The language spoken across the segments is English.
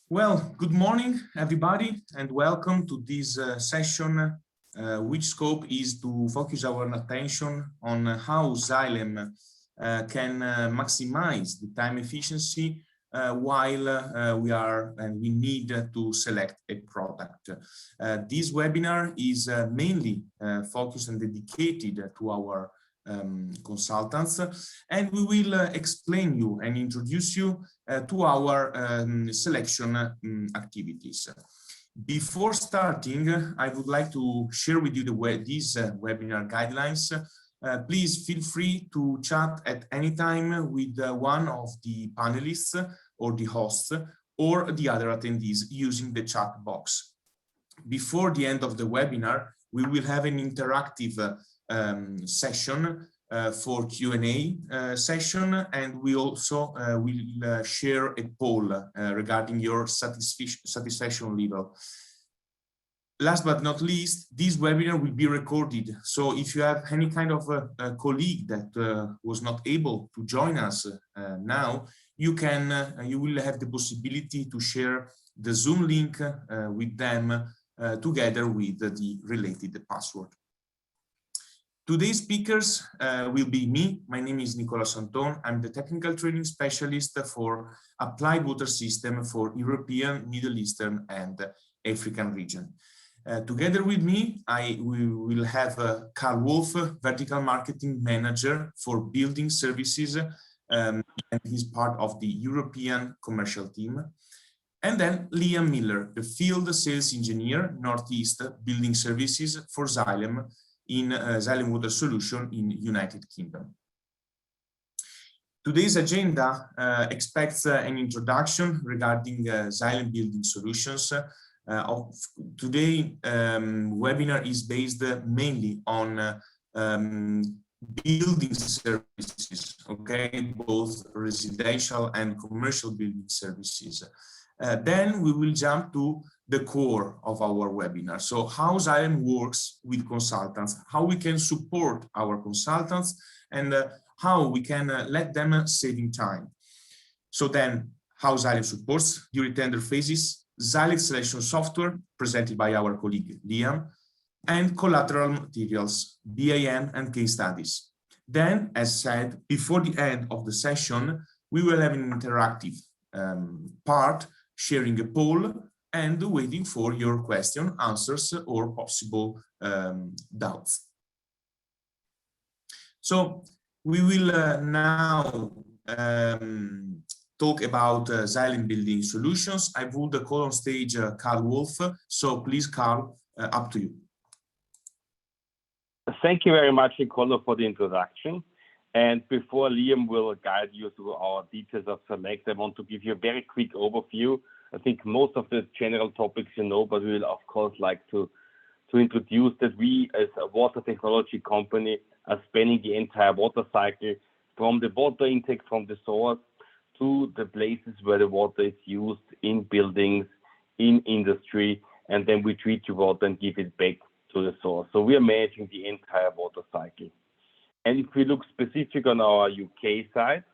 Well, good morning, everybody, and welcome to this session, which scope is to focus our attention on how Xylem can maximize the time efficiency while we need to select a product. This webinar is mainly focused and dedicated to our consultants, and we will explain you and introduce you to our selection activities. Before starting, I would like to share with you these webinar guidelines. Please feel free to chat at any time with one of the panelists or the hosts or the other attendees using the chat box. Before the end of the webinar, we will have an interactive session for Q&A session, and we also will share a poll regarding your satisfaction level. Last but not least, this webinar will be recorded. So if you have any kind of colleague that was not able to join us now, you will have the possibility to share the Zoom link with them together with the related password. Today's speakers will be me. My name is Nicolas Anton. I'm the technical training specialist for applied water system for European, Middle Eastern, and African region. Together with me, we will have Carl Wolf, vertical marketing manager for building services, and he's part of the European commercial team. And then Liam Miller, the field sales engineer, Northeast Building Services for Xylem in Xylem Water Solution in United Kingdom. Today's agenda expects an introduction regarding Xylem Building Solutions. Today's webinar is based mainly on building services, okay, both residential and commercial building services. Then we will jump to the core of our webinar. So how Xylem works with consultants, how we can support our consultants, and how we can let them saving time. So then how Xylem supports during tender phases, Xylect selection software presented by our colleague Liam, and collateral materials, BAM and case studies. Then, as said, before the end of the session, we will have an interactive part, sharing a poll and waiting for your question, answers, or possible doubts. So we will now talk about Xylem Building Solutions. I would call on stage Carl Wolf. So please, Carl, up to you. Thank you very much, Nicola, for the introduction. And before Liam will guide you through our details of Xylect, I want to give you a very quick overview. I think most of the general topics you know, but we will of course like to introduce that we as a water technology company are spanning the entire water cycle from the water intake from the source to the places where the water is used in buildings, in industry, and then we treat the water and give it back to the source. So we are managing the entire water cycle. And if we look specific on our UK side,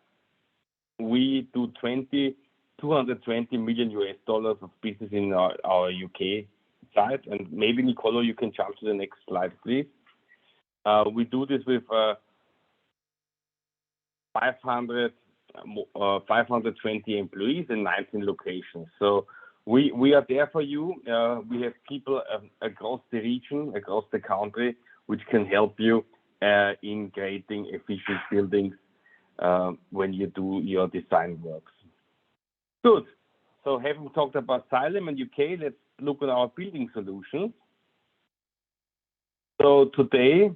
we do 220 million US dollars of business in our UK side. And maybe, Nicola, you can jump to the next slide, please. We do this with 520 employees in 19 locations. So we are there for you. We have people across the region, across the country, which can help you in creating efficient buildings when you do your design works. Good. So having talked about Xylem and UK, let's look at our building solutions. So today,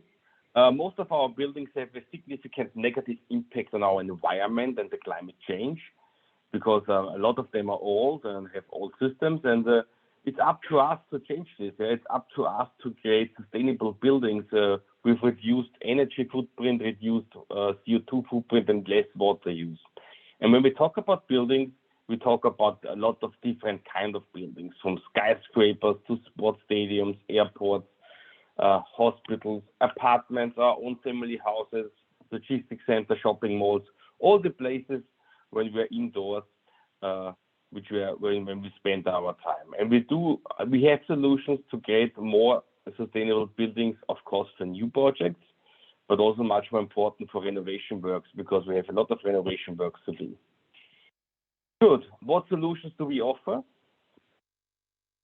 most of our buildings have a significant negative impact on our environment and the climate change, because a lot of them are old and have old systems, and it's up to us to change this. It's up to us to create sustainable buildings with reduced energy footprint, reduced CO2 footprint, and less water use. And when we talk about buildings, we talk about a lot of different kinds of buildings, from skyscrapers to sports stadiums, airports, hospitals, apartments, our own family houses, logistics center, shopping malls, all the places when we're indoors when we spend our time. And we have solutions to create more sustainable buildings, of course, for new projects, but also much more important for renovation works, because we have a lot of renovation works to do. Good. What solutions do we offer?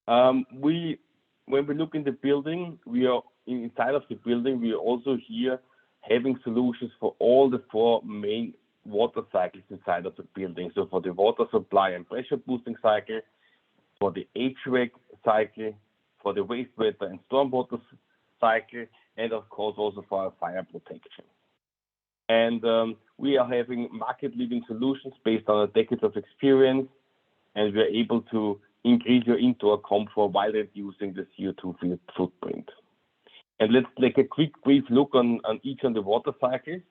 When we look in the building, we are inside of the building. We are also here having solutions for all the 4 main water cycles inside of the building. So for the water supply and pressure boosting cycle, for the HVAC cycle, for the wastewater and stormwater cycle, and of course also for our fire protection. And we are having market-leading solutions based on a decade of experience, and we are able to increase your indoor comfort while reducing the CO2 footprint. And let's take a quick brief look on each of the water cycles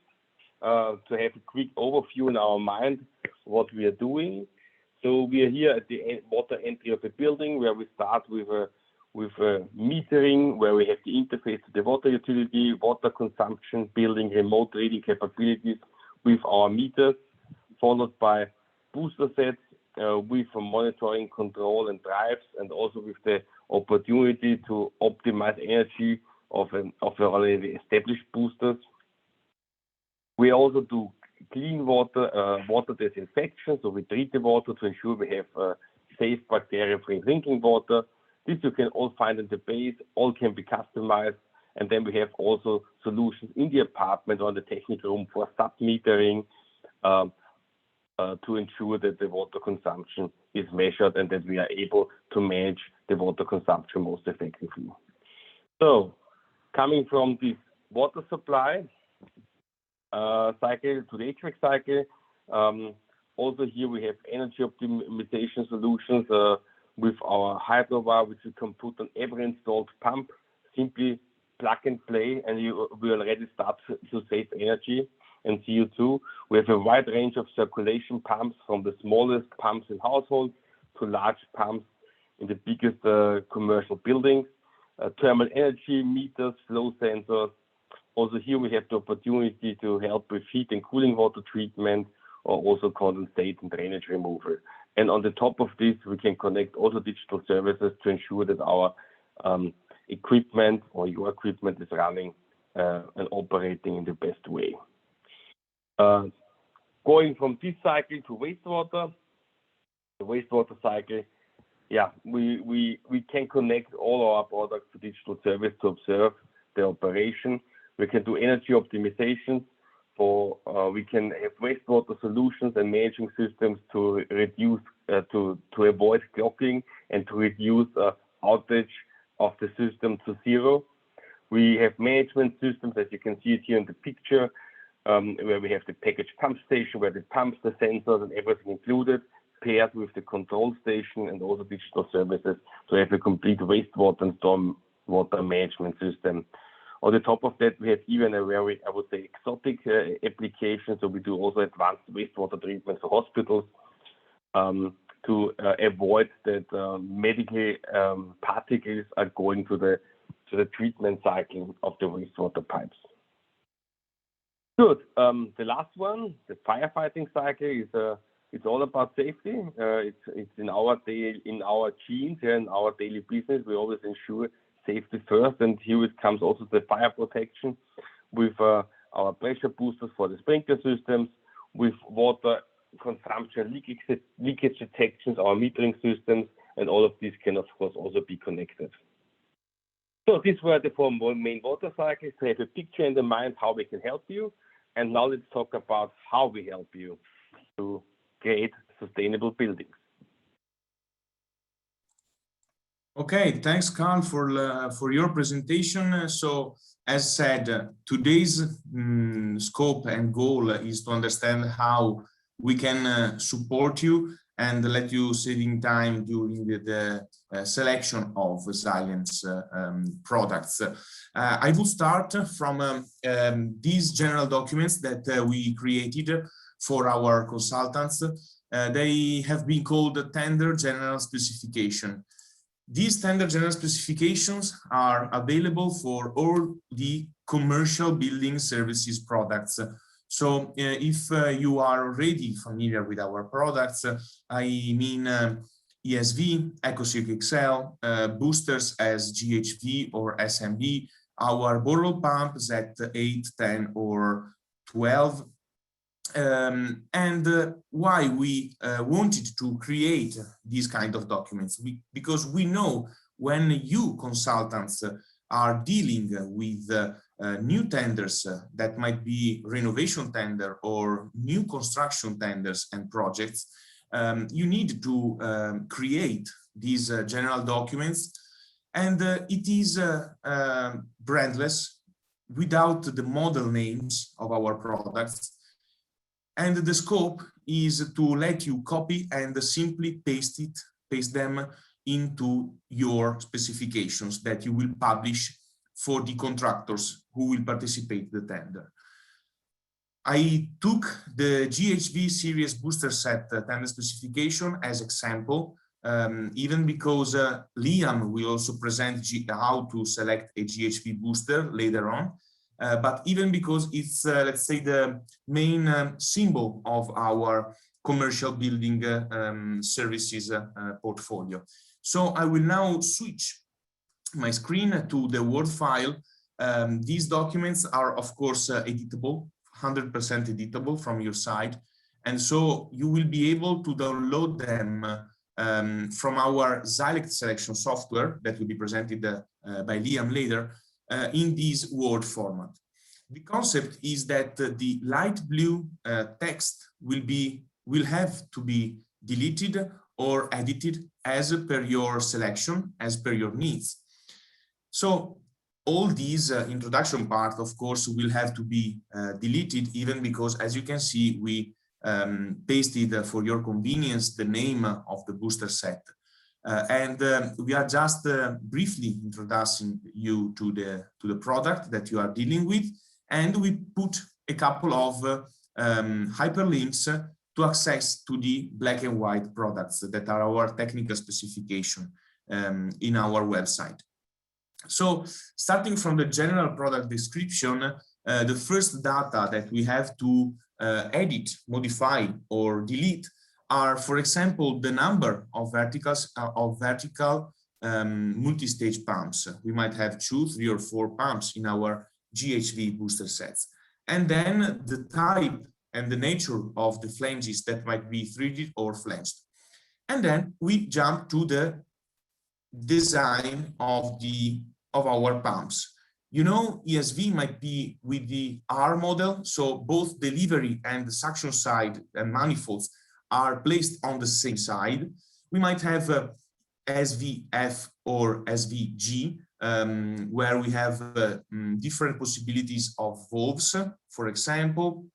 to have a quick overview in our mind what we are doing. So we are here at the water entry of a building, where we start with a metering, where we have the interface to the water utility, water consumption, building remote reading capabilities with our meters, followed by booster sets with monitoring, control, and drives, and also with the opportunity to optimize energy of already established boosters. We also do clean water, water disinfection, so we treat the water to ensure we have safe bacteria-free drinking water. This you can all find in the base, all can be customized, and then we have also solutions in the apartment or in the technical room for sub-metering to ensure that the water consumption is measured and that we are able to manage the water consumption most effectively. So, coming from this water supply cycle to the HVAC cycle, also here we have energy optimization solutions with our hydrovar, which you can put on every installed pump, simply plug and play, and we already start to save energy and CO2. We have a wide range of circulation pumps, from the smallest pumps in households to large pumps in the biggest commercial buildings, thermal energy meters, flow sensors. Also here we have the opportunity to help with heat and cooling water treatment, or also condensate and drainage removal. And on the top of this, we can connect also digital services to ensure that our equipment or your equipment is running and operating in the best way. Going from this cycle to wastewater, the wastewater cycle, we can connect all our products to digital service to observe the operation. We can do energy optimization. We can have wastewater solutions and managing systems to reduce, to avoid clogging and to reduce outage of the system to zero. We have management systems, as you can see it here in the picture, where we have the packaged pump station, where the pumps, the sensors, and everything included, paired with the control station and also digital services to have a complete wastewater and stormwater management system. On the top of that, we have even a very, I would say, exotic application. So we do also advanced wastewater treatment for hospitals to avoid that medical particles are going to the treatment cycle of the wastewater pipes. Good. The last one, the firefighting cycle, is it's all about safety. It's in our genes here, in our daily business. We always ensure safety first, and here it comes also the fire protection with our pressure boosters for the sprinkler systems, with water consumption, leakage detections, our metering systems, and all of these can of course also be connected. So these were the 4 main water cycles to have a picture in the mind how we can help you. And now let's talk about how we help you to create sustainable buildings. Okay, thanks, Carl, for your presentation. So, as said, today's scope and goal is to understand how we can support you and let you saving time during the selection of Xylem's products. I will start from these general documents that we created for our consultants. They have been called the Tender General Specification. These standard general specifications are available for all the commercial building services products. So if you are already familiar with our products, I mean ESV, EcoSilk XL, boosters as GHV or SMB, our borehole pump Z8, 10, or 12. And why we wanted to create these kind of documents, because we know when you consultants are dealing with new tenders that might be renovation tender or new construction tenders and projects, you need to create these general documents, and it is brandless, without the model names of our products. And the scope is to let you copy and simply paste them into your specifications that you will publish for the contractors who will participate in the tender. I took the GHV series booster set tender specification as example, even because Liam will also present how to select a GHV booster later on. But even because it's, let's say, the main symbol of our commercial building services portfolio. So I will now switch my screen to the Word file. These documents are, of course, editable, 100% editable from your side. And so you will be able to download them from our Xylect selection software that will be presented by Liam later, in this Word format. The concept is that the light blue text will have to be deleted or edited as per your selection, as per your needs. So all these introduction part, of course, will have to be deleted, even because, as you can see, we pasted for your convenience the name of the booster set. We are just briefly introducing you to the product that you are dealing with, and we put a couple of hyperlinks to access to the black and white products that are our technical specification in our website. So starting from the general product description, the first data that we have to edit, modify, or delete are, for example, the number of vertical multi-stage pumps. We might have 2, 3, or 4 pumps in our GHV booster sets. And then the type and the nature of the flanges that might be threaded or flanged. And then we jump to the design of our pumps. You know, ESV might be with the R model, so both delivery and the suction side and manifolds are placed on the same side. We might have SVF or SVG, where we have different possibilities of valves, for example,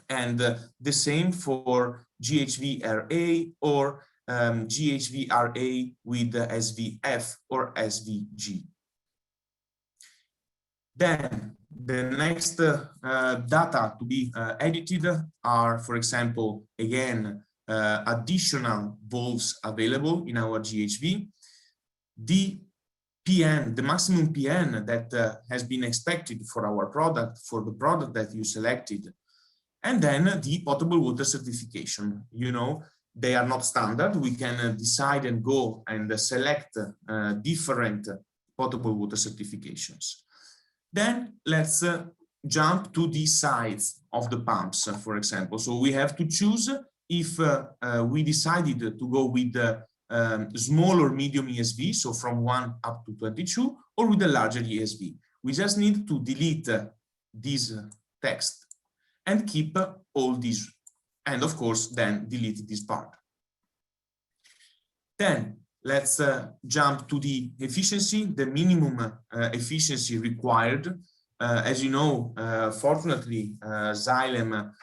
and the same for GHV-RA or GHV-RA with SVF or SVG. Then the next data to be edited are, for example, again, additional valves available in our GHV, the PN, the maximum PN that has been expected for our product, for the product that you selected, and then the potable water certification. You know, they are not standard. We can decide and go and select different potable water certifications. Then let's jump to the size of the pumps, for example. So we have to choose if we decided to go with the small or medium ESV, so from 1 up to 22, or with a larger ESV. We just need to delete this text and keep all these, and of course, then delete this part. Then let's jump to the efficiency, the minimum efficiency required. As you know, fortunately, Xylem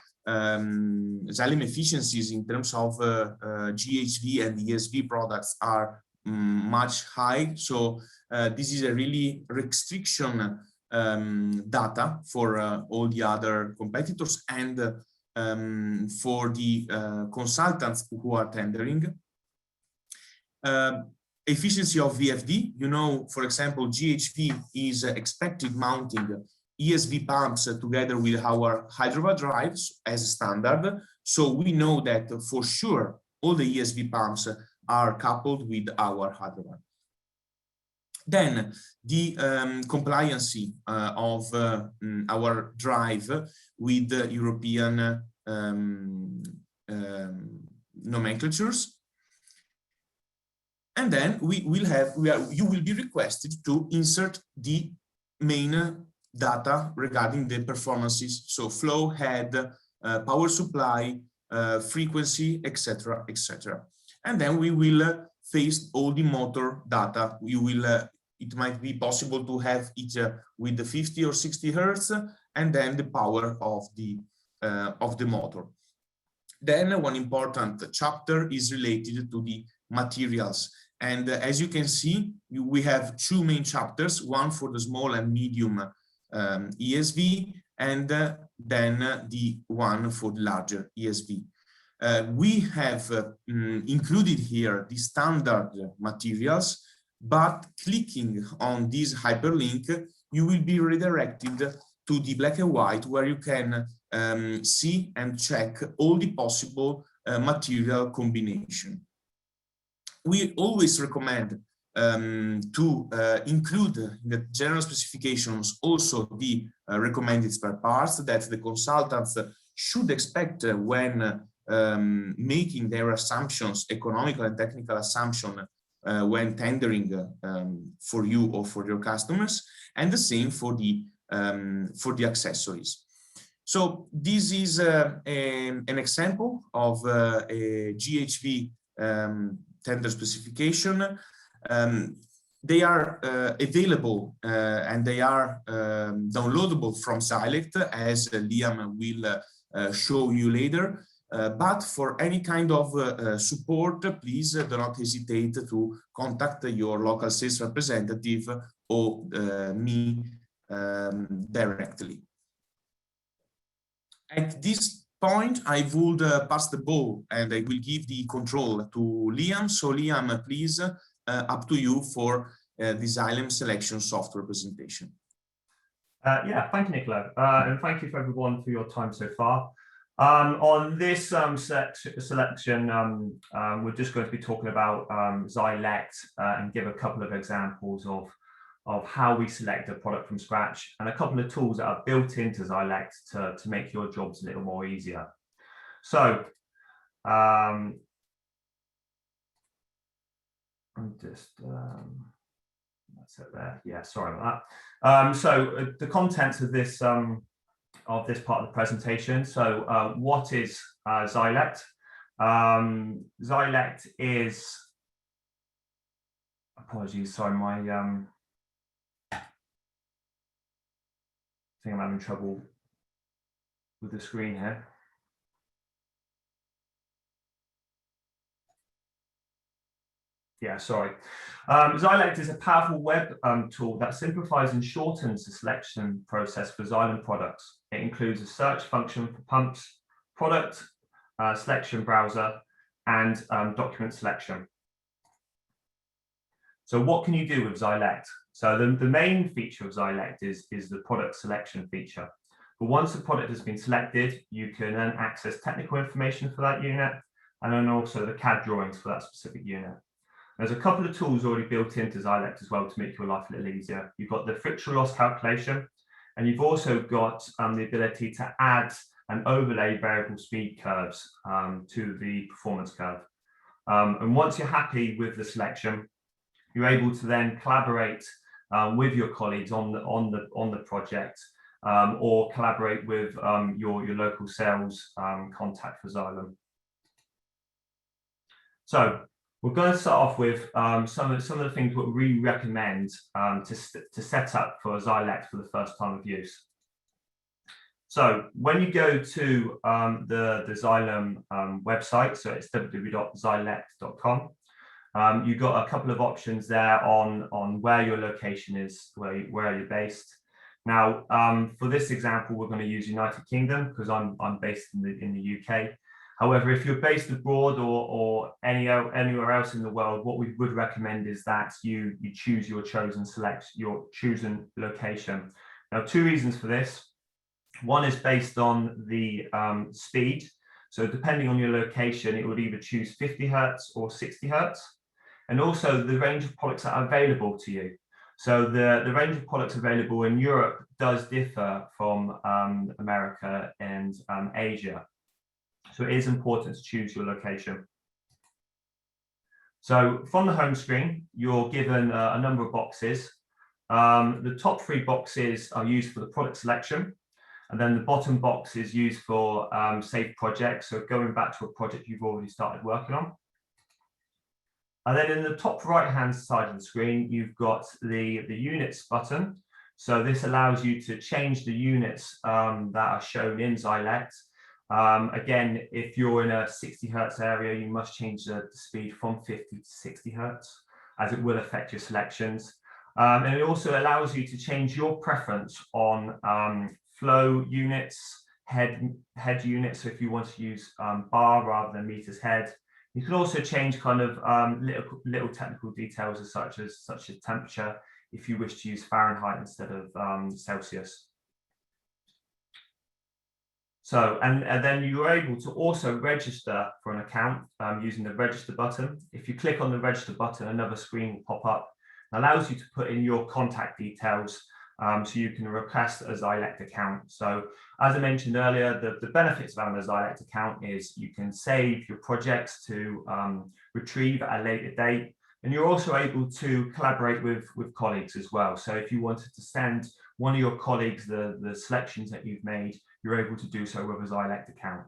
efficiencies in terms of GHV and ESV products are much high. So this is a really restriction data for all the other competitors and for the consultants who are tendering. Efficiency of VFD, you know, for example, GHV is expected mounting ESV pumps together with our hydroval drives as standard. So we know that for sure all the ESV pumps are coupled with our hydroval. Then the compliancy of our drive with the European nomenclatures. And then you will be requested to insert the main data regarding the performances, so flow, head, power supply, frequency, etc., etc. And then we will face all the motor data. You will it might be possible to have it with the 50 or 60 hertz, and then the power of the motor. Then one important chapter is related to the materials. And as you can see, we have two main chapters, one for the small and medium ESV, and then the one for the larger ESV. We have included here the standard materials, but clicking on this hyperlink, you will be redirected to the black and white, where you can see and check all the possible material combination. We always recommend to include in the general specifications also the recommended spare parts that the consultants should expect when making their assumptions, economical and technical assumption, when tendering for you or for your customers, and the same for the accessories. So this is an example of a GHV tender specification. They are available and they are downloadable from Xylect, as Liam will show you later. But for any kind of support, please do not hesitate to contact your local sales representative or me directly. At this point, I would pass the ball and I will give the control to Liam. So Liam, please, up to you for the Xylem selection software presentation. Yeah, thank you, Nicola, and thank you for everyone for your time so far. On this selection, we're just going to be talking about Xylect and give a couple of examples of how we select a product from scratch, and a couple of tools that are built into Xylect to make your jobs a little more easier. So I'm just that's it there. Yeah, sorry about that. So the contents of this part of the presentation. So what is Xylect? Xylect is, apologies, sorry, my I think I'm having trouble with the screen here. Yeah, sorry. Xylect is a powerful web tool that simplifies and shortens the selection process for Xylem products. It includes a search function for pumps, product selection browser, and document selection. So what can you do with Xylect? So the main feature of Xylect is the product selection feature. But once the product has been selected, you can then access technical information for that unit, and then also the CAD drawings for that specific unit. There's a couple of tools already built into Xylect as well to make your life a little easier. You've got the frictional loss calculation, and you've also got the ability to add and overlay variable speed curves to the performance curve. And once you're happy with the selection, you're able to then collaborate with your colleagues on the project, or collaborate with your local sales contact for Xylem. So we're going to start off with some of the things that we recommend to set up for Xylect for the first time of use. So when you go to the Xylem website, so it's www.xylect.com, you've got a couple of options there on where your location is, where you're based. Now, for this example, we're going to use United Kingdom because I'm based in the UK. However, if you're based abroad or anywhere else in the world, what we would recommend is that you choose your chosen location Now, two reasons for this. One is based on the speed. So depending on your location, it would either choose 50 Hertz or 60 Hertz. And also the range of products that are available to you. So the range of products available in Europe does differ from America and Asia. So it is important to choose your location. So from the home screen, you're given a number of boxes. The top three boxes are used for the product selection. And then the bottom box is used for saved projects. So going back to a project you've already started working on. And then in the top right-hand side of the screen, you've got the units button. So this allows you to change the units that are shown in Xylect. Again, if you're in a 60 Hertz area, you must change the speed from 50 to 60 Hertz, as it will affect your selections. And it also allows you to change your preference on flow units, head units. So if you want to use bar rather than meters head. You can also change kind of little technical details such as temperature if you wish to use Fahrenheit instead of Celsius. So, and then you're able to also register for an account using the register button. If you click on the register button, another screen will pop up. It allows you to put in your contact details so you can request a Xylect account. So as I mentioned earlier, the benefits of having a Xylect account is you can save your projects to retrieve at a later date. And you're also able to collaborate with colleagues as well. So if you wanted to send one of your colleagues the selections that you've made, you're able to do so with a Xylect account.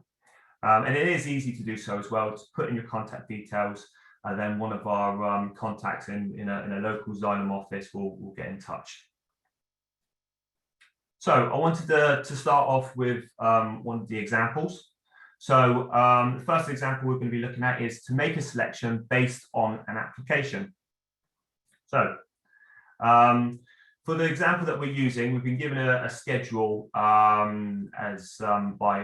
And it is easy to do so as well, to put in your contact details, and then one of our contacts in a local Xylem office will get in touch. So I wanted to start off with one of the examples. So the first example we're going to be looking at is to make a selection based on an application. So for the example that we're using, we've been given a schedule by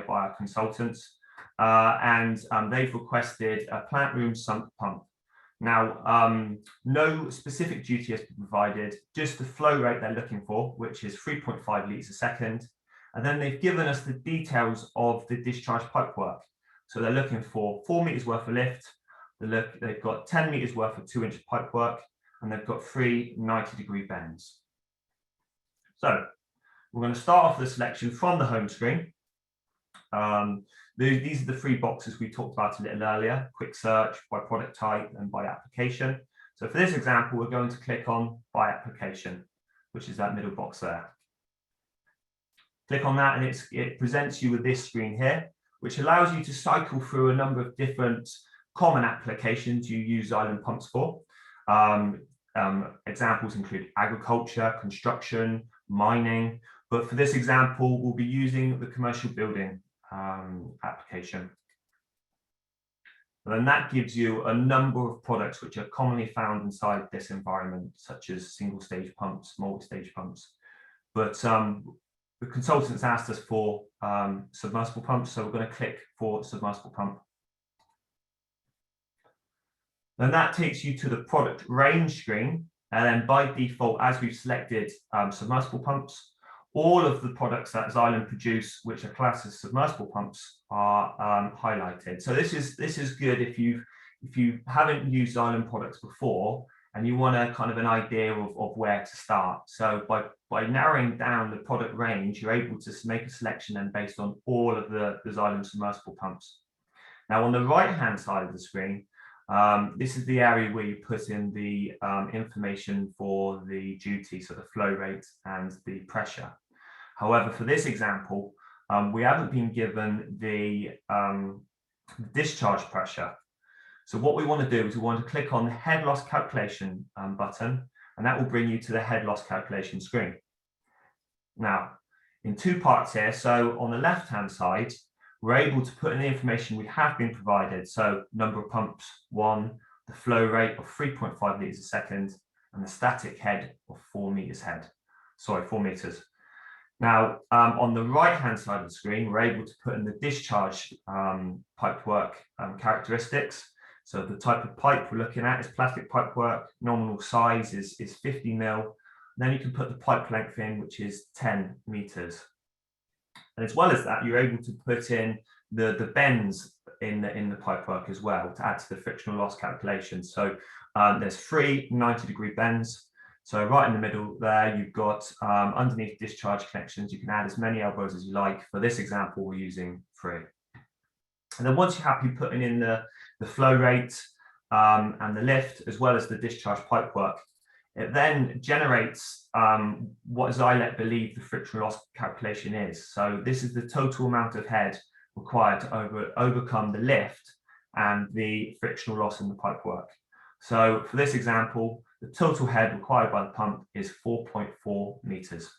our consultants, and they've requested a plant room sump pump. Now, no specific duty has been provided, just the flow rate they're looking for, which is 3.5 litres a second. And then they've given us the details of the discharge pipe work. So they're looking for 4 meters worth of lift. They've got 10 meters worth of 2-inch pipe work, and they've got 3 90-degree bends. So we're going to start off the selection from the home screen. These are the three boxes we talked about a little earlier: quick search, by product type, and by application. So for this example, we're going to click on by application, which is that middle box there. Click on that, and it presents you with this screen here, which allows you to cycle through a number of different common applications you use Xylem pumps for. Examples include agriculture, construction, mining, but for this example, we'll be using the commercial building application. And then that gives you a number of products which are commonly found inside this environment, such as single-stage pumps, multi-stage pumps. But the consultants asked us for submersible pumps, so we're going to click for submersible pump. Then that takes you to the product range screen, and then by default, as we've selected submersible pumps, all of the products that Xylem produce, which are classed as submersible pumps, are highlighted. So this is good if you haven't used Xylem products before and you want a kind of an idea of where to start. So by narrowing down the product range, you're able to make a selection then based on all of the Xylem submersible pumps. Now on the right-hand side of the screen, this is the area where you put in the information for the duty, so the flow rate and the pressure. However, for this example, we haven't been given the discharge pressure. So what we want to do is we want to click on the head loss calculation button, and that will bring you to the head loss calculation screen. Now, in two parts here. So on the left-hand side, we're able to put in the information we have been provided. So number of pumps, 1, the flow rate of 3.5 litres a second, and the static head of 4 meters. Now, on the right-hand side of the screen, we're able to put in the discharge pipework characteristics. So the type of pipe we're looking at is plastic pipework. Nominal size is 50 mil. Then you can put the pipe length in, which is 10 meters. And as well as that, you're able to put in the bends in the pipework as well to add to the frictional loss calculation. So there's 3 90-degree bends. So right in the middle there, you've got underneath discharge connections. You can add as many elbows as you like. For this example, we're using 3. And then once you're happy putting in the flow rate and the lift, as well as the discharge pipework, it then generates what Xylect believe the frictional loss calculation is. So this is the total amount of head required to overcome the lift and the frictional loss in the pipework. So for this example, the total head required by the pump is 4.4 meters.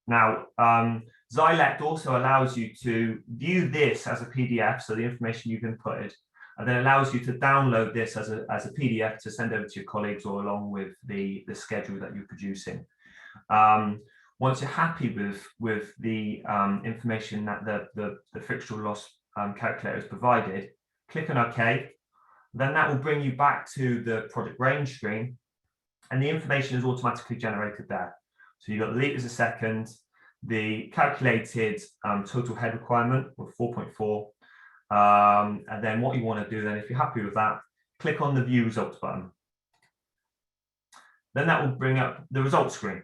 Now, Xylect also allows you to view this as a PDF, so the information you've inputted, and then allows you to download this as a PDF to send over to your colleagues or along with the schedule that you're producing. Once you're happy with the information that the frictional loss calculator has provided, click on OK. Then that will bring you back to the project range screen, and the information is automatically generated there. So you've got the liters a second, the calculated total head requirement of 4.4. And then what you want to do then, if you're happy with that, click on the view results button. Then that will bring up the results screen.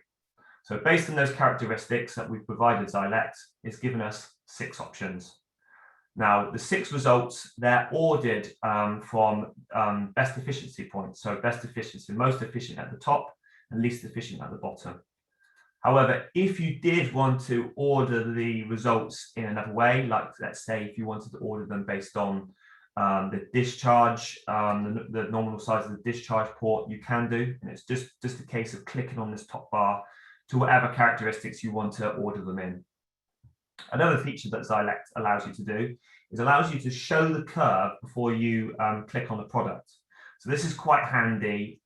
So based on those characteristics that we've provided Xylect, it's given us 6 options. Now, the 6 results, they're ordered from best efficiency points. So best efficiency, most efficient at the top and least efficient at the bottom. However, if you did want to order the results in another way, like let's say if you wanted to order them based on the discharge, the nominal size of the discharge port, you can do. And it's just a case of clicking on this top bar to whatever characteristics you want to order them in. Another feature that Xylect allows you to do is allows you to show the curve before you click on the product. So this is quite handy.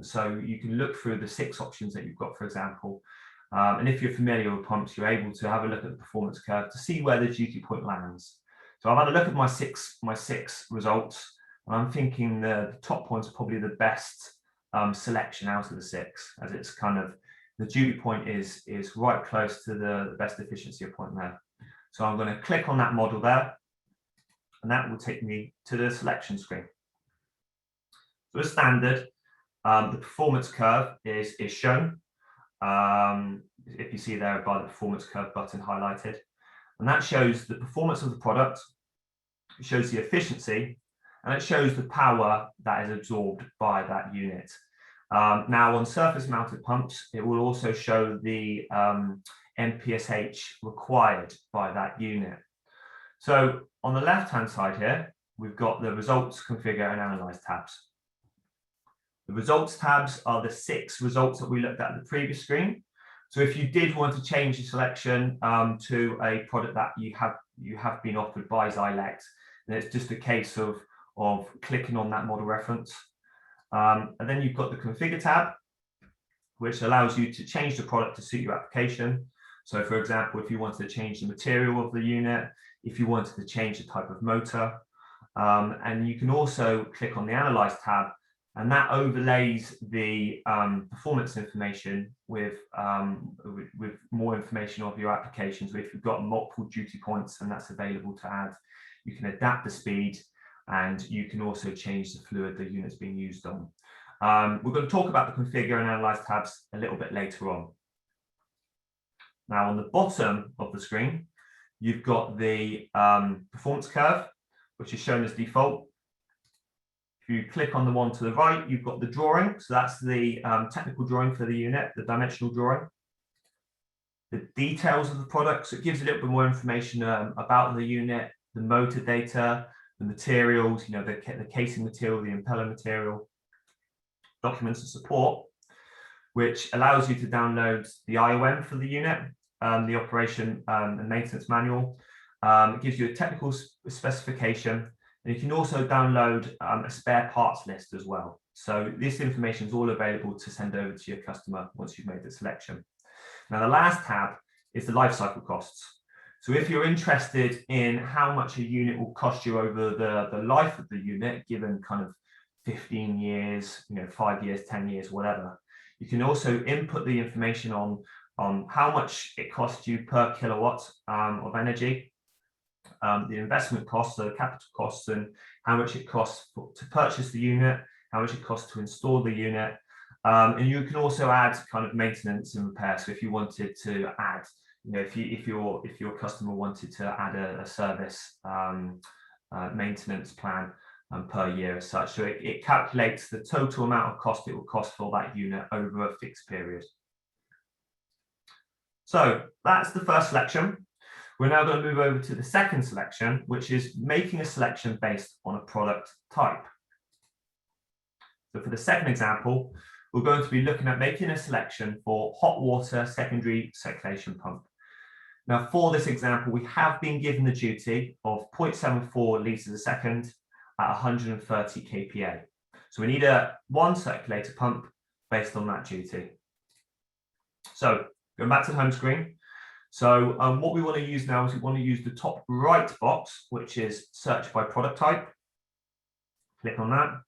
So you can look through the 6 options that you've got, for example. And if you're familiar with pumps, you're able to have a look at the performance curve to see where the duty point lands. So I've had a look at my six results, and I'm thinking the top one's probably the best selection out of the 6, as it's kind of, the duty point is right close to the best efficiency point there. So I'm going to click on that model there, and that will take me to the selection screen. So as standard, the performance curve is shown. If you see there by the performance curve button highlighted, and that shows the performance of the product, it shows the efficiency, and it shows the power that is absorbed by that unit. Now on surface mounted pumps, it will also show the MPSH required by that unit. So on the left hand side here, we've got the results, configure and analyze tabs. The results tabs are the 6 results that we looked at in the previous screen. So if you did want to change your selection to a product that you have been offered by Xylect, then it's just a case of clicking on that model reference. And then you've got the configure tab, which allows you to change the product to suit your application. So for example, if you wanted to change the material of the unit, if you wanted to change the type of motor, and you can also click on the analyze tab, and that overlays the performance information with more information of your application. So if you've got multiple duty points, and that's available to add, you can adapt the speed, and you can also change the fluid the unit's being used on. We're going to talk about the configure and analyze tabs a little bit later on. Now on the bottom of the screen, you've got the performance curve, which is shown as default. If you click on the one to the right, you've got the drawing. So that's the technical drawing for the unit, the dimensional drawing. The details of the product, so it gives a little bit more information about the unit, the motor data, the materials, the casing material, the impeller material, documents and support, which allows you to download the IOM for the unit, the operation and maintenance manual. It gives you a technical specification, and you can also download a spare parts list as well. So this information is all available to send over to your customer once you've made the selection. Now the last tab is the lifecycle costs. So if you're interested in how much a unit will cost you over the life of the unit, given kind of 15 years, 5 years, 10 years, whatever, You can also input the information on how much it costs you per kilowatt of energy, the investment costs, so the capital costs, and how much it costs to purchase the unit, how much it costs to install the unit. And you can also add kind of maintenance and repair. So if you wanted to add, if your customer wanted to add a service maintenance plan per year as such. So it calculates the total amount of cost it will cost for that unit over a fixed period. So that's the first selection. We're now going to move over to the second selection, which is making a selection based on a product type. So for the second example, we're going to be looking at making a selection for hot water secondary circulation pump. Now, for this example, we have been given the duty of 0.74 litres a second at 130 kPa. So we need one circulator pump based on that duty. So going back to the home screen. So what we want to use now is we want to use the top right box, which is search by product type. Click on that.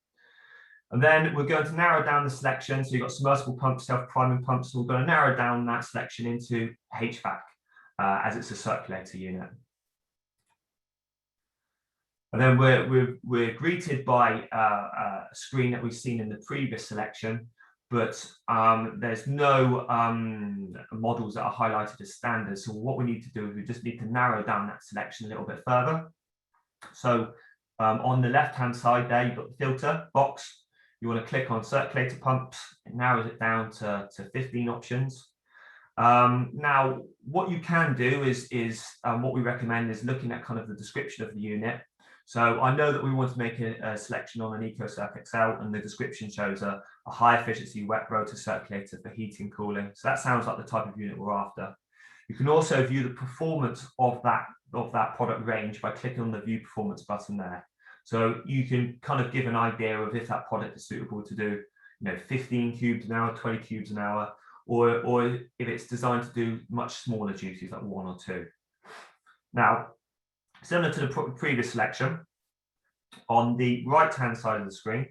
And then we're going to narrow down the selection. So you've got submersible pumps, self-priming pumps. So we're going to narrow down that selection into HVAC as it's a circulator unit. And then we're greeted by a screen that we've seen in the previous selection, but there's no models that are highlighted as standard. So what we need to do is we just need to narrow down that selection a little bit further. So on the left-hand side there, you've got the filter box. You want to click on circulator pumps. It narrows it down to 15 options. Now, what you can do is what we recommend is looking at kind of the description of the unit. So I know that we want to make a selection on an EcoCirc XL, and the description shows a high efficiency wet rotor circulator for heating, cooling. So that sounds like the type of unit we're after. You can also view the performance of that product range by clicking on the view performance button there. So you can kind of give an idea of if that product is suitable to do, 15 cubes an hour, 20 cubes an hour, or if it's designed to do much smaller duties like 1 or 2. Now, similar to the previous selection, on the right-hand side of the screen,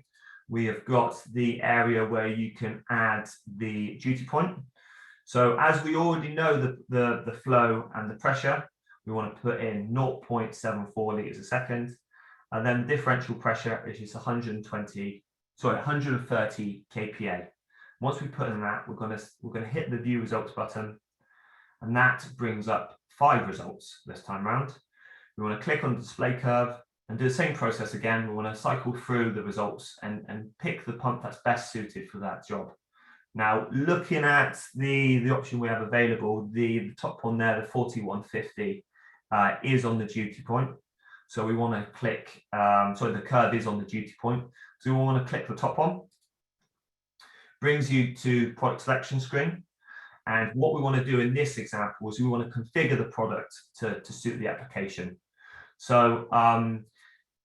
we have got the area where you can add the duty point. So as we already know the flow and the pressure, we want to put in 0.74 litres a second, and then differential pressure, which is 130 kPa. Once we put in that, we're going to hit the view results button, and that brings up 5 results this time around. We want to click on the display curve and do the same process again. We want to cycle through the results and pick the pump that's best suited for that job. Now, looking at the option we have available, the top one there, the 4150, is on the duty point. So we want to click, the curve is on the duty point. So we want to click the top one. Brings you to product selection screen. And what we want to do in this example is we want to configure the product to suit the application. So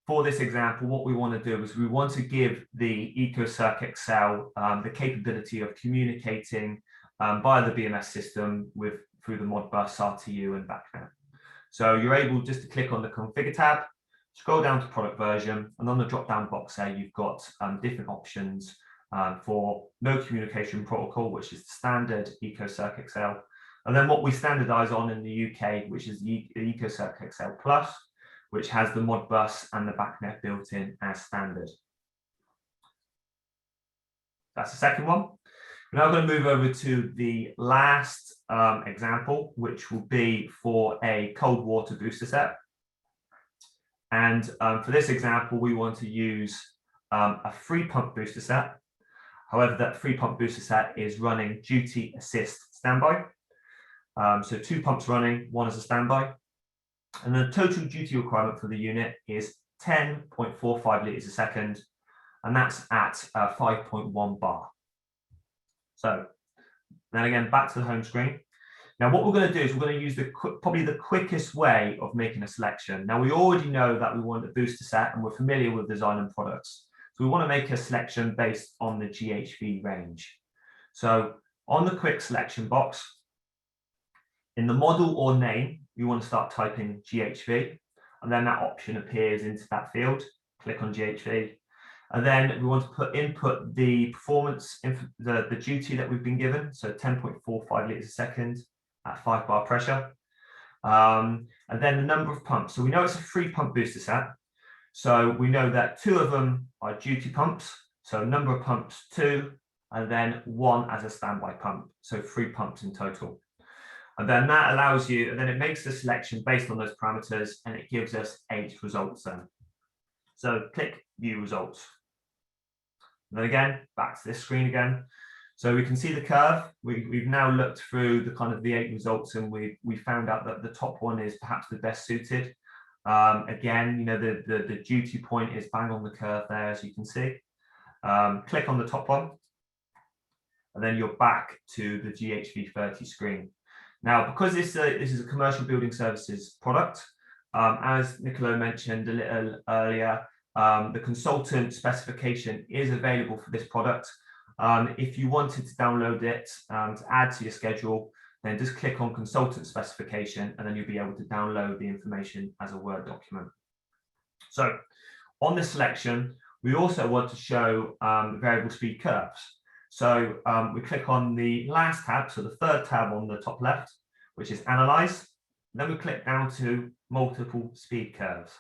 for this example, what we want to do is we want to give the EcoCirc XL the capability of communicating via the BMS system through the Modbus, RTU, and BACnet. So you're able just to click on the configure tab, scroll down to product version, and on the drop-down box there, you've got different options for no communication protocol, which is the standard EcoCirc XL. And then what we standardize on in the UK, which is the EcoCirc XL Plus, which has the Modbus and the BACnet built in as standard. That's the second one. We're now going to move over to the last example, which will be for a cold water booster set. And for this example, we want to use a 3-pump booster set. However, that 3-pump booster set is running duty assist standby. So 2 pumps running, 1 as a standby. And the total duty requirement for the unit is 10.45 litres a second, and that's at 5.1 bar. So then again, back to the home screen. Now what we're going to do is we're going to use probably the quickest way of making a selection. Now we already know that we want a booster set, and we're familiar with the Xylem products. So we want to make a selection based on the GHV range. So on the quick selection box, in the model or name, you want to start typing GHV, and then that option appears into that field. Click on GHV, And then we want to input the performance, the duty that we've been given, so 10.45 litres a second at 5 bar pressure. And then the number of pumps. So we know it's a 3 pump booster set. So we know that 2 of them are duty pumps. So number of pumps 2, and then 1 as a standby pump. So 3 pumps in total. And then that allows you, and then it makes the selection based on those parameters, and it gives us 8 results then. So click view results. And then again, back to this screen again. So we can see the curve. We've now looked through the kind of the 8 results, and we found out that the top one is perhaps the best suited. Again, you know, the duty point is bang on the curve there, as you can see. Click on the top one, and then you're back to the GHV30 screen. Now, because this is a commercial building services product, as Niccolo mentioned a little earlier, the consultant specification is available for this product. If you wanted to download it to add to your schedule, then just click on consultant specification, and then you'll be able to download the information as a Word document. So on this selection, we also want to show variable speed curves. So we click on the last tab, so the 3rd tab on the top left, which is Analyze. Then we click down to Multiple Speed Curves.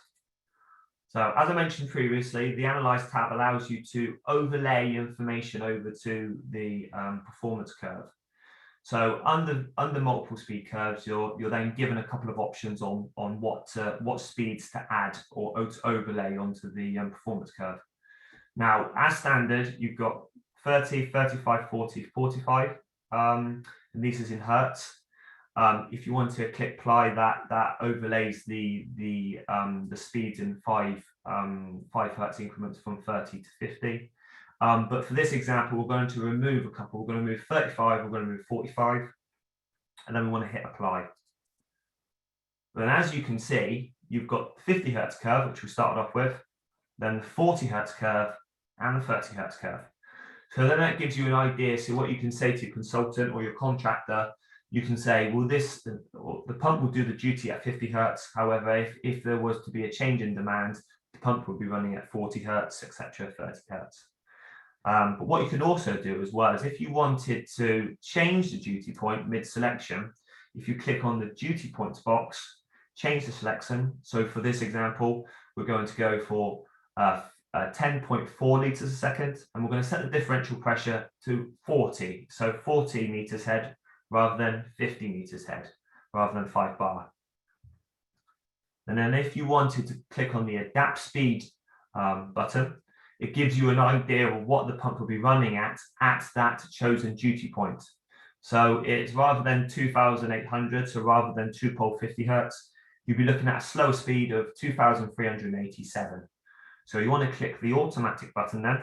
So as I mentioned previously, the Analyze tab allows you to overlay information over to the performance curve. So under multiple speed curves, you're then given a couple of options on what speeds to add or to overlay onto the performance curve. Now, as standard, you've got 30, 35, 40, 45, and this is in hertz. If you want to click apply, that overlays the speeds in 5 hertz increments from 30 to 50. But for this example, we're going to remove a couple. We're going to move 35, we're going to move 45, and then we want to hit apply. Then, as you can see, you've got the 50 hertz curve, which we started off with, then the 40 hertz curve, and the 30 hertz curve. So then that gives you an idea. So what you can say to your consultant or your contractor, you can say, well, the pump will do the duty at 50 hertz. However, if there was to be a change in demand, the pump would be running at 40 hertz, etc., 30 hertz. But what you can also do as well is if you wanted to change the duty point mid-selection, if you click on the duty points box, change the selection. So for this example, we're going to go for 10.4 litres a second, and we're going to set the differential pressure to 40. So 40 meters head rather than 50 meters head, rather than 5 bar. And then if you wanted to click on the adapt speed button, it gives you an idea of what the pump will be running at that chosen duty point. So it's rather than 2,800, so rather than 2-pole 50 hertz, you'll be looking at a slow speed of 2,387. So you want to click the automatic button then.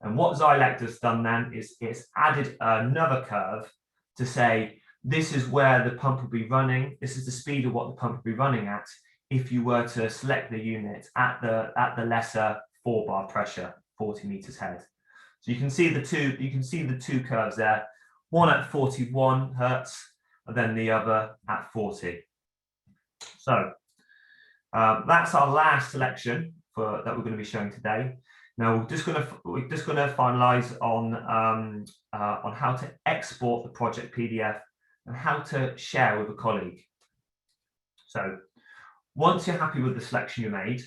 And what Xylect has done then is it's added another curve to say, this is where the pump will be running. This is the speed of what the pump will be running at if you were to select the unit at the lesser 4-bar pressure, 40 meters head. So you can see the two curves there, one at 41 hertz and then the other at 40. So that's our last selection that we're going to be showing today. Now we're just going to finalize on how to export the project PDF and how to share with a colleague. So once you're happy with the selection you made,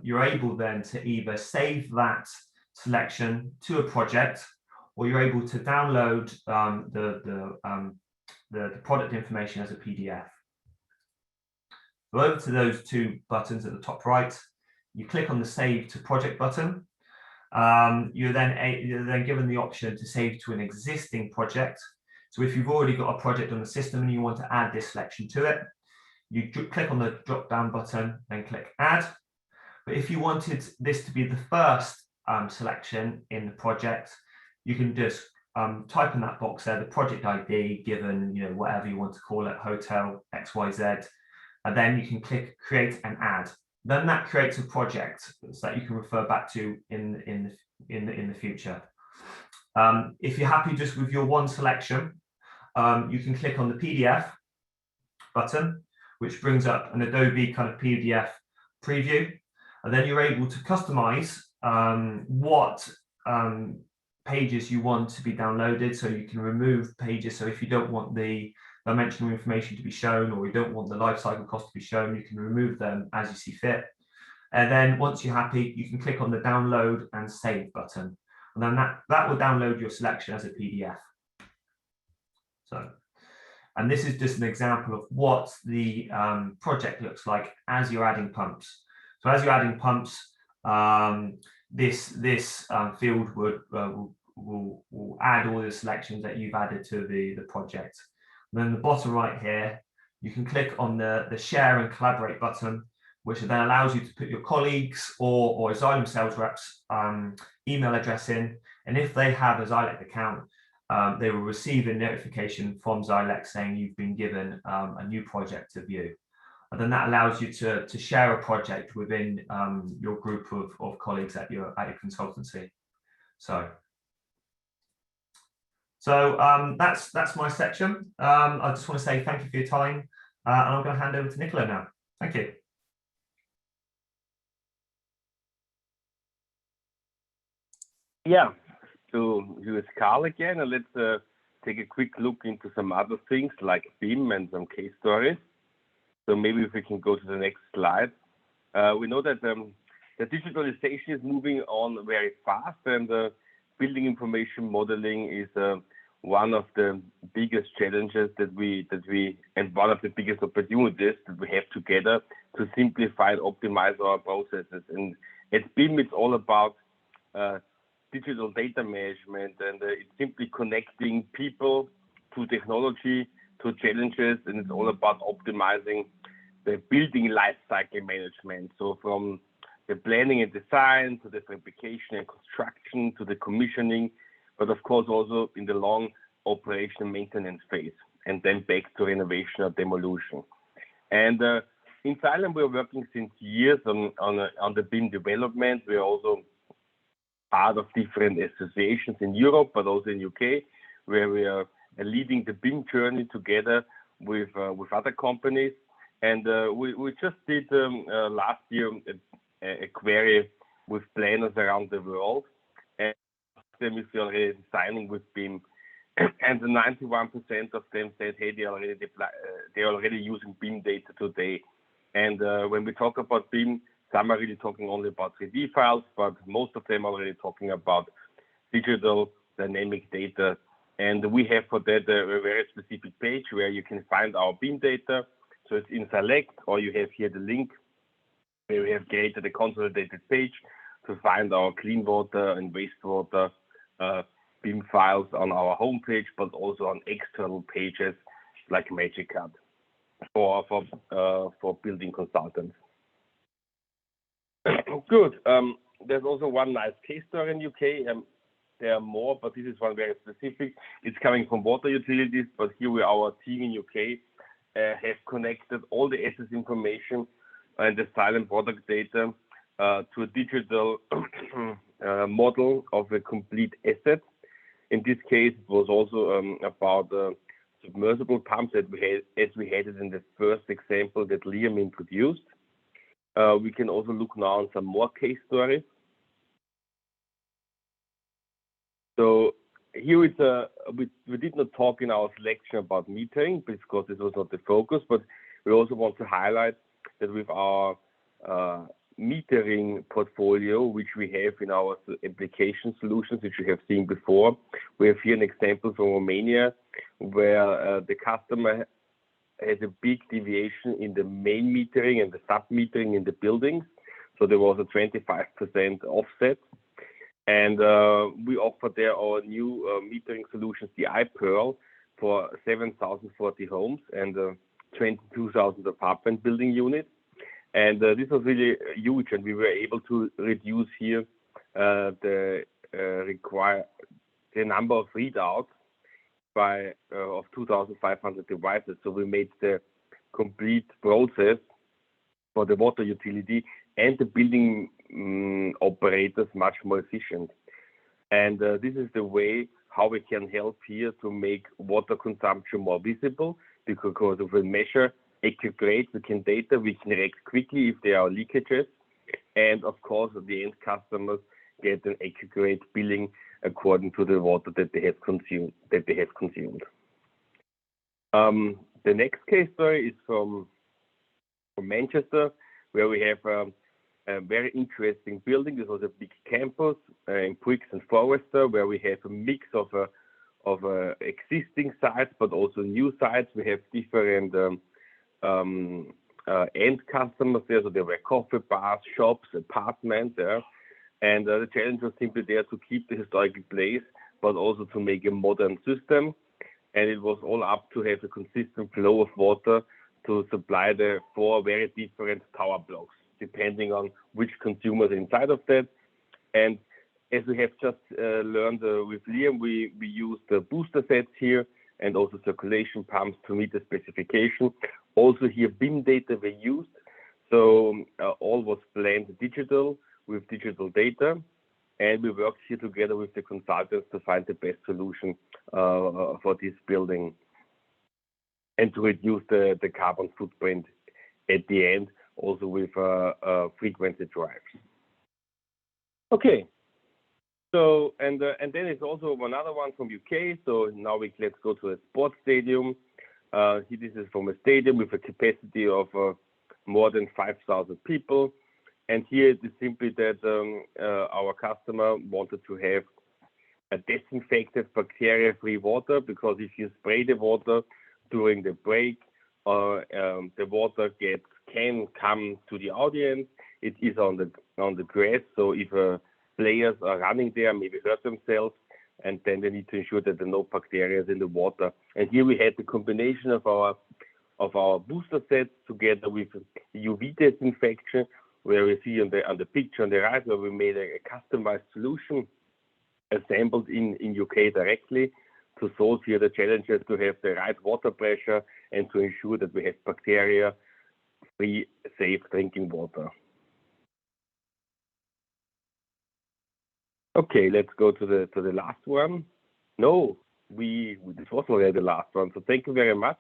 you're able then to either save that selection to a project, or you're able to download the product information as a PDF. Go over to those 2 buttons at the top right. You click on the Save to Project button. You're then given the option to save to an existing project. So if you've already got a project on the system and you want to add this selection to it, you click on the drop-down button and click Add. But if you wanted this to be the first selection in the project, you can just type in that box there, the project ID, given whatever you want to call it, hotel XYZ, and then you can click Create and Add. Then that creates a project so that you can refer back to in the future. If you're happy just with your one selection, you can click on the PDF button, which brings up an Adobe kind of PDF preview. And then you're able to customize what pages you want to be downloaded. So you can remove pages. So if you don't want the dimensional information to be shown, or you don't want the life cycle cost to be shown, you can remove them as you see fit. And then once you're happy, you can click on the download and save button. And then that will download your selection as a PDF. So, and this is just an example of what the project looks like as you're adding pumps. So as you're adding pumps, this field will add all the selections that you've added to the project. And then the bottom right here, you can click on the share and collaborate button, which then allows you to put your colleagues or Xylem sales reps email address in. And if they have a Xylect account, they will receive a notification from Xylect saying you've been given a new project to view. And then that allows you to share a project within your group of colleagues at your consultancy. So that's my section. I just want to say thank you for your time, and I'm going to hand over to Nicola now. Thank you. Yeah, so here's Carl again, and let's take a quick look into some other things like BIM and some case stories. So maybe if we can go to the next slide. We know that the digitalization is moving on very fast, and building information modeling is one of the biggest challenges that we and one of the biggest opportunities that we have together to simplify and optimize our processes. And at BIM, it's all about digital data management, and it's simply connecting people to technology, to challenges, and it's all about optimizing the building lifecycle management. So from the planning and design to the fabrication and construction to the commissioning, but of course also in the long operation maintenance phase, and then back to renovation or demolition. And in Xylem, we're working since years on the BIM development. We're also part of different associations in Europe, but also in UK, where we are leading the BIM journey together with other companies. And we just did last year a query with planners around the world, and them is already designing with BIM, and 91% of them said, hey, they're already using BIM data today. And when we talk about BIM, some are really talking only about 3D files, but most of them are already talking about digital dynamic data. And we have for that a very specific page where you can find our BIM data. So it's in Xylect, or you have here the link where we have created a consolidated page to find our clean water and wastewater BIM files on our homepage, but also on external pages like Magic Card for building consultants. Good. There's also one nice case story in UK. There are more, but this is one very specific. It's coming from water utilities, but here our team in UK have connected all the assets information and the Xylem product data to a digital model of a complete asset. In this case, it was also about submersible pumps that as we had it in the first example that Liam introduced. We can also look now on some more case stories. So here we did not talk in our selection about metering because this was not the focus, but we also want to highlight that with our metering portfolio, which we have in our application solutions, which you have seen before, we have here an example from Romania where the customer has a big deviation in the main metering and the sub-metering in the buildings. So there was a 25% offset. And we offer there our new metering solutions, the iPearl, for 7,040 homes and 22,000 apartment building units. And this was really huge, and we were able to reduce here the number of readouts by of 2,500 devices. So we made the complete process for the water utility and the building operators much more efficient. And this is the way how we can help here to make water consumption more visible, because if we measure accurate, we can react quickly if there are leakages, And of course, the end customers get an accurate billing according to the water that they have consumed. The next case story is from Manchester, where we have a very interesting building. This was a big campus in Bricks and Forrester, where we have a mix of existing sites, but also new sites. We have different end customers there. So there were coffee bars, shops, apartments there. And the challenge was simply there to keep the historical place, but also to make a modern system. And it was all up to have a consistent flow of water to supply the 4 very different tower blocks, depending on which consumers inside of that. And as we have just learned with Liam, we used the booster sets here and also circulation pumps to meet the specification. Also here, BIM data were used. So all was planned digital with digital data. And we worked here together with the consultants to find the best solution for this building and to reduce the carbon footprint at the end, also with frequency drives. Okay. So, and then it's also another one from UK. So now let's go to a sports stadium. This is from a stadium with a capacity of more than 5,000 people. And here it is simply that our customer wanted to have a disinfected bacteria-free water, because if you spray the water during the break, the water can come to the audience. It is on the grass, so if players are running there, maybe hurt themselves, and then they need to ensure that there are no bacteria in the water. And here we had the combination of our booster sets together with UV disinfection, where we see on the picture on the right, where we made a customized solution assembled in UK directly to solve here the challenges to have the right water pressure and to ensure that we have bacteria-free, safe drinking water. Okay, let's go to the last one. No, this was already the last one. So thank you very much.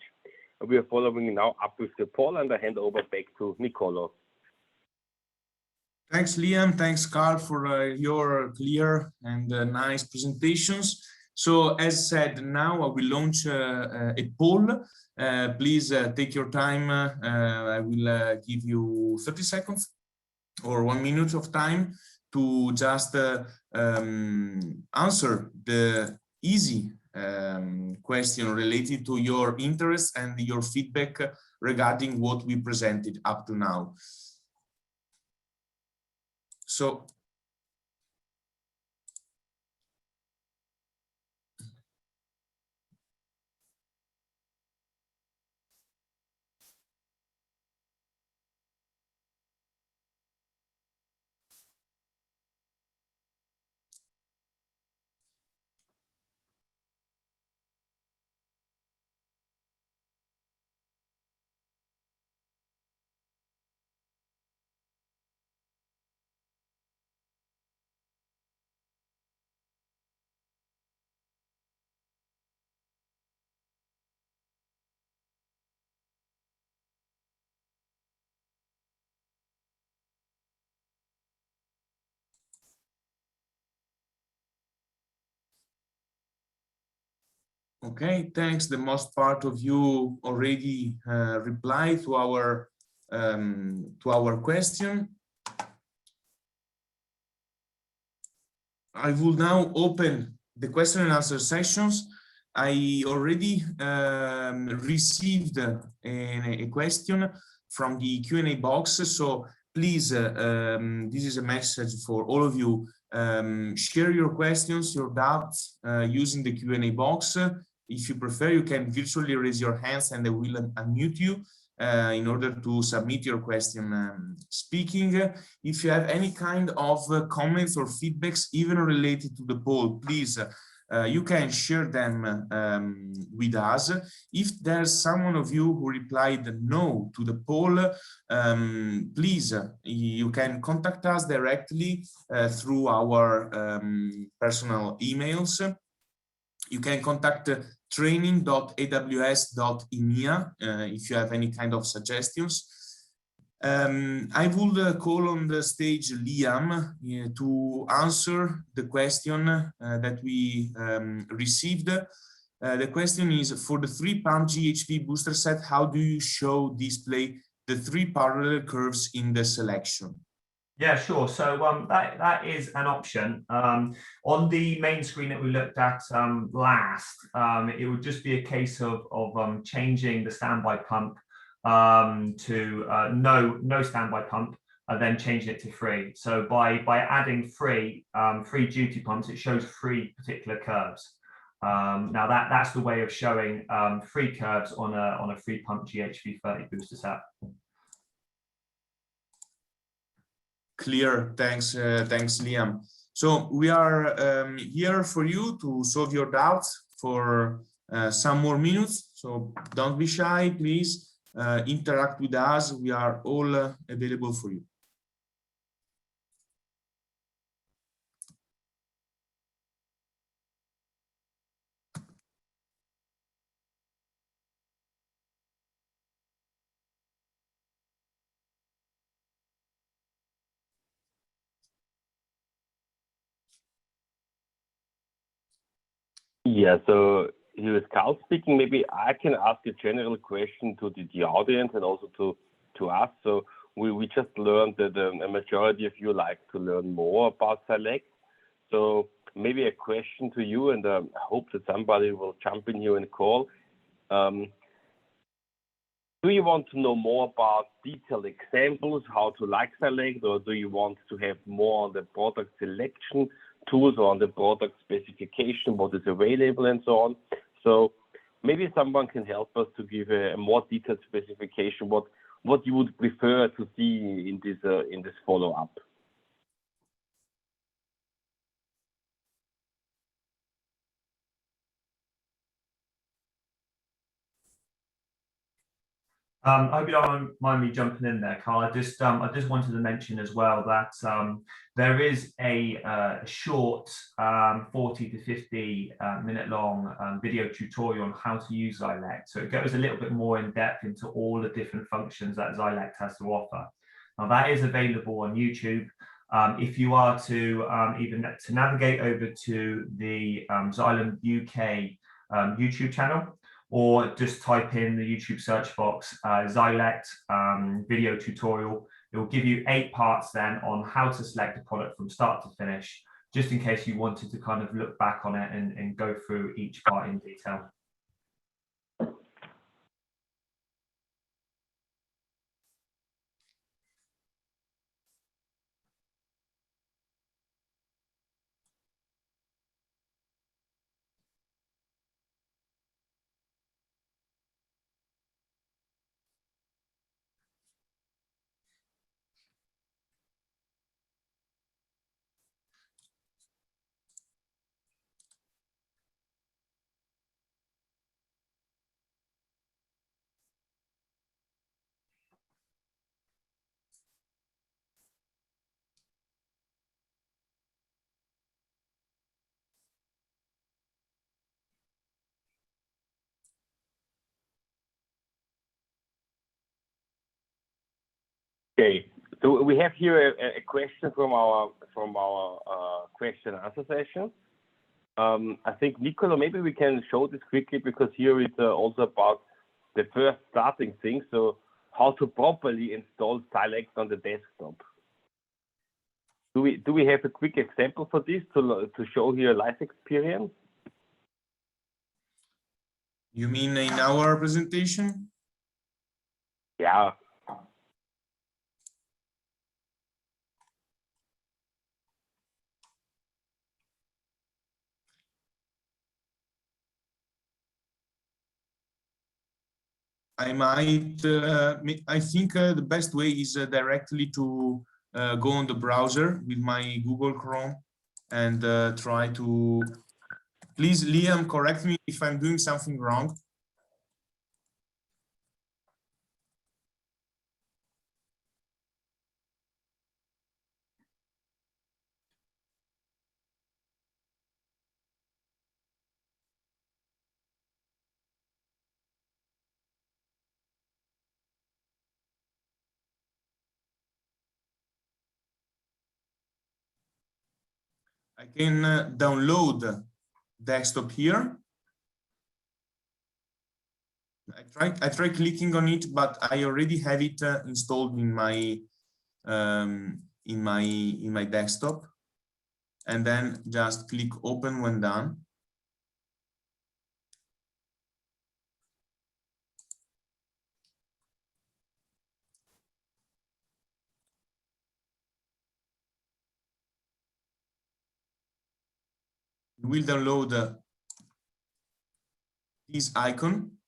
We are following now up with the poll, and I hand over back to Nicolo. Thanks, Liam. Thanks, Carl, for your clear and nice presentations. So as said, now I will launch a poll. Please take your time. I will give you 30 seconds or 1 minute of time to just answer the easy question related to your interest and your feedback regarding what we presented up to now. So okay, thanks. The most part of you already replied to our question. I will now open the question and answer sessions. I already received a question from the Q&A box. So please, this is a message for all of you. Share your questions, your doubts using the Q&A box. If you prefer, you can virtually raise your hands and I will unmute you in order to submit your question speaking. If you have any kind of comments or feedbacks, even related to the poll, please, you can share them with us. If there's someone of you who replied no to the poll, please, you can contact us directly through our personal emails. You can contact training.aws.emea if you have any kind of suggestions. I would call on the stage Liam to answer the question that we received. The question is, for the 3-pump GHP booster set, how do you show display the 3 parallel curves in the selection? Yeah, sure. So that is an option. On the main screen that we looked at last, it would just be a case of changing the standby pump to no standby pump, and then changing it to free. So by adding free duty pumps, it shows 3 particular curves. Now that's the way of showing 3 curves on a 3-pump GHP 30 booster set. Clear, thanks, thanks, Liam. So we are here for you to solve your doubts for some more minutes. So don't be shy, please interact with us. We are all available for you. Yeah, so here is Carl speaking. Maybe I can ask a general question to the audience and also to us. So we just learned that a majority of you like to learn more about Xylect. So maybe a question to you, and I hope that somebody will jump in here and call. Do you want to know more about detailed examples, how to like Xylect, or do you want to have more on the product selection tools or on the product specification, what is available and so on? So maybe someone can help us to give a more detailed specification, what you would prefer to see in this follow-up. I hope you don't mind me jumping in there, Carl. I just wanted to mention as well that there is a short 40 to 50 minute long video tutorial on how to use Xylect. So it goes a little bit more in depth into all the different functions that Xylect has to offer. Now that is available on YouTube. If you are to even to navigate over to the Xylem UK YouTube channel, or just type in the YouTube search box Xylect video tutorial. It will give you 8 parts then on how to select a product from start to finish, just in case you wanted to kind of look back on it and go through each part in detail. Okay, so we have here a question from our question and answer session. I think Nicola, maybe we can show this quickly, because here it's also about the first starting thing. So how to properly install Stylex on the desktop. Do we have a quick example for this to show here live experience? You mean in our presentation? Yeah. I might, I think the best way is directly to go on the browser with my Google Chrome and try to, please, Liam, correct me if I'm doing something wrong. I can download desktop here. I try clicking on it, but I already have it installed in my desktop, and then just click open when done. We'll download this icon,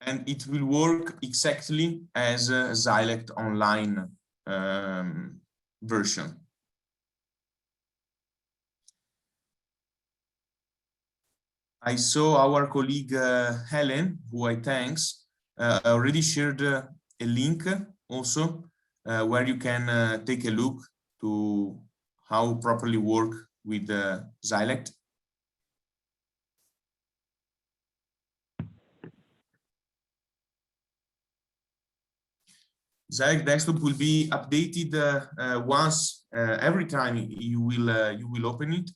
and it will work exactly as a Xylect online version. I saw our colleague Helen, who I thanks, already shared a link also where you can take a look to how properly work with Xylect. Xylect desktop will be updated once every time you will open it.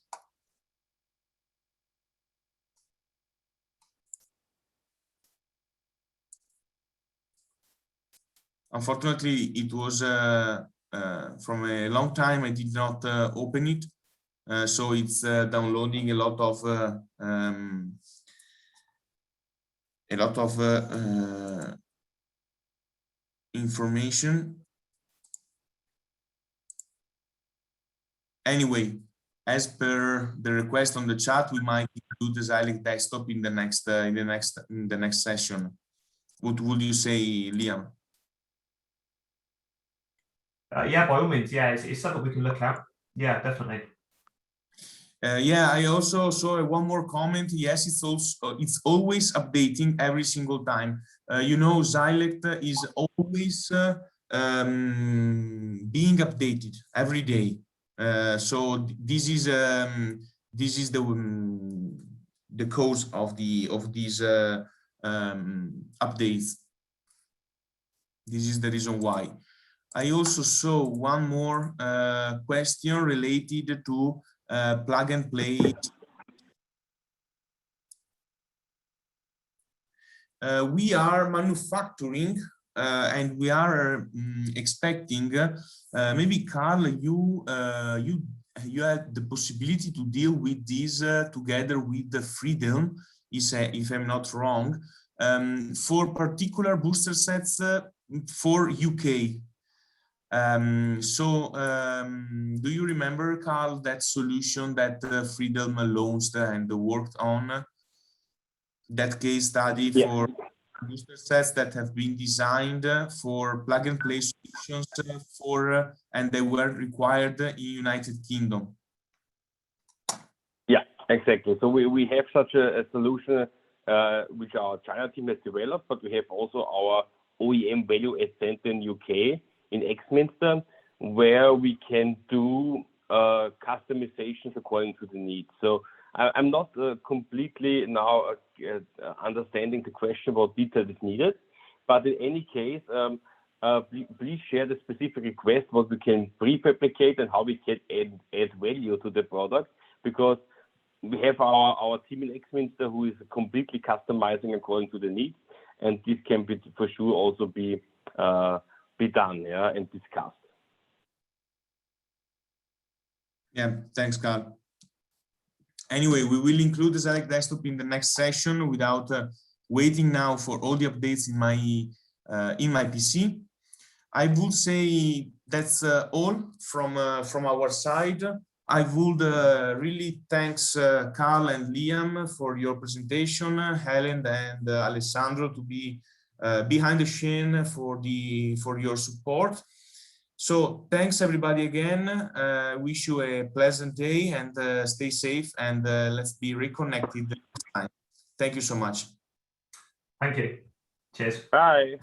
Unfortunately, it was from a long time I did not open it, so it's downloading a lot of information. Anyway, as per the request on the chat, we might include the Xylect desktop in the next session. What would you say, Liam? Yeah, by all means. Yeah, it's something we can look at. Yeah, definitely. Yeah, I also saw one more comment. Yes, it's always updating every single time. You know, Xylect is always being updated every day. So this is the cause of these updates. This is the reason why. I also saw one more question related to plug and play. We are manufacturing and we are expecting maybe Carl, you had the possibility to deal with this together with the Freedom, if I'm not wrong, for particular booster sets for UK. Do you remember, Carl, that solution that Freedom launched and worked on? That case study for booster sets that have been designed for plug and play solutions and they were required in United Kingdom. Yeah, exactly. So we have such a solution which our China team has developed, but we have also our OEM value add center in UK in Exminster, where we can do customizations according to the needs. So I'm not completely now understanding the question about detail is needed, but in any case, please share the specific request, what we can prefabricate and how we can add value to the product, because we have our team in Exminster who is completely customizing according to the needs, and this can be for sure also be done, yeah, and discussed. Yeah, thanks, Carl. Anyway, we will include the Xylect desktop in the next session without waiting now for all the updates in my PC. I would say that's all from our side. I would really thanks Carl and Liam for your presentation, Helen and Alessandro to be behind the scene for your support. So thanks everybody again. Wish you a pleasant day and stay safe, and let's be reconnected next time. Thank you so much. Thank you. Cheers. Bye.